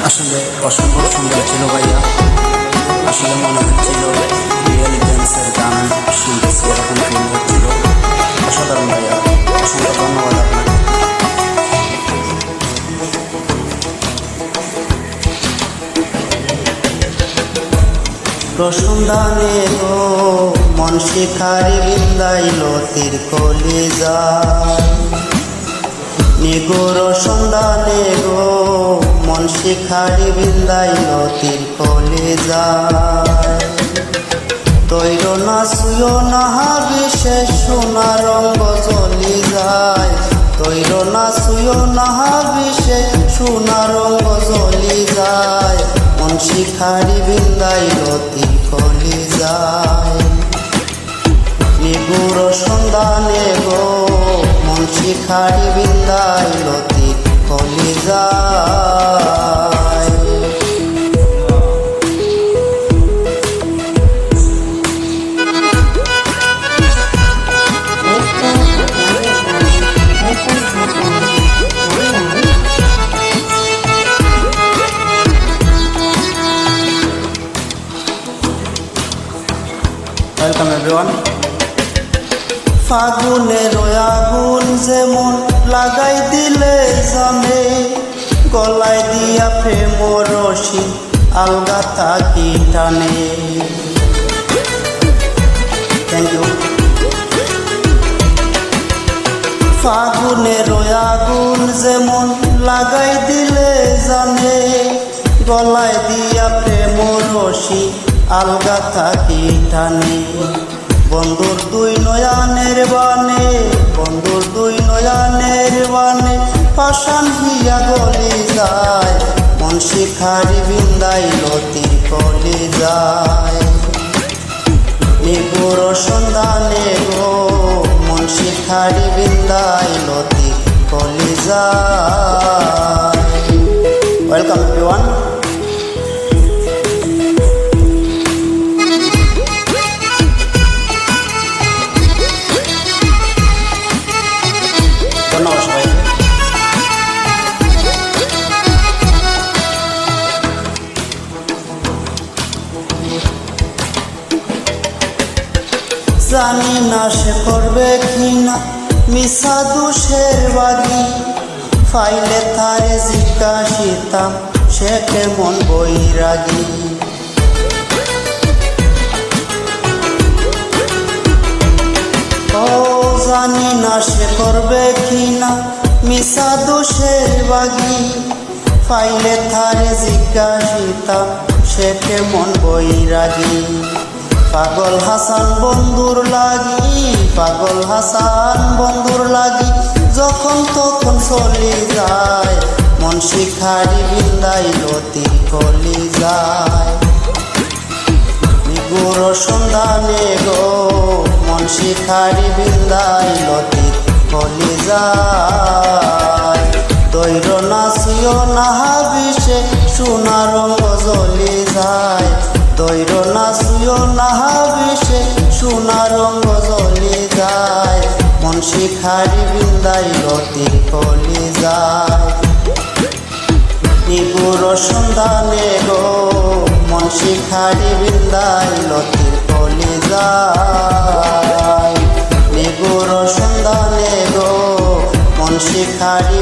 আসলে অসম্ভব সুন্দর ছিল ভাইয়া। আসলে মনে হচ্ছিল রিয়েলি ড্যান্সের গান শুনতেছি, এরকম ফিল হচ্ছিল। অসাধারণ ভাইয়া, অসংখ্য ধন্যবাদ আপনাকে। রসন্ধানে গো মন শিখারি বিন্দাইল তীর কলিজা, নিগুর সন্ধানে গো মন শিখারি বিন্দাইল তীর কলিজা। তৈর না সুয় না বিশেষ সোনা রঙ্গ জ্বলি যায়, তৈর না সুয় না বিশেষ সোনা রঙ্গ জ্বলি যায়। মন শিখারি বিন্দাইল তীর কলিজায়, নিগুর সন্ধানে গো মন শিখারি বিন্দাইল তীর কলিজায়। Welcome everyone. ফাগুনের আগুন যেমন লাগাই দিলে জামে, গলায় দিয়া প্রেম রশি আলগা থাকি টানে। Thank you. ফাগুনের আগুন যেমন লাগাই দিলে জানে, গলায় দিয়া প্রেম রশি আলগা থাকি টানে। বন্ধুর দুই নয়নের বানে, বন্ধুর দুই নয়নের বানে পাষাণ হিয়া গলি যায়। মন শিখারি বিন্দাইল তীর কলিজায়, নিগুর সন্ধানে গো মন শিখারি বিন্দাইল তীর কলিজায়। Welcome everyone. জানি না সে করবে কিনা মিশা দুষের বাগি, ফাইলে তারে জিজ্ঞাসিতাম সে কেমন বৈরাগী। ও জানি না সে করবে কিনা মিশা দুষের বাগি, ফাইলে তারে জিজ্ঞাসিতাম সে কেমন বৈরাগী। পাগল হাসান বন্ধুর লাগি, পাগল হাসান বন্ধুর লাগি যখন তখন চলে যায়। মন শিখারি বিন্দাইল তীর কলিজায়, নিগুর সন্ধানে গো মন শিখারি বিন্দাইল তীর কলিজায়। তৈর নাচিও না বিষে সোনা রঙ্গ জ্বলি যায়, তৈর নাচিও না বিষে সোনা রঙ্গ জ্বলি যায়। মন শিখারি বিন্দাইল তীর কলিজায়, নিগুর সন্ধানে গো মন শিখারি বিন্দাইল তীর কলিজায়, নিগুর সন্ধানে গো মন শিখারি।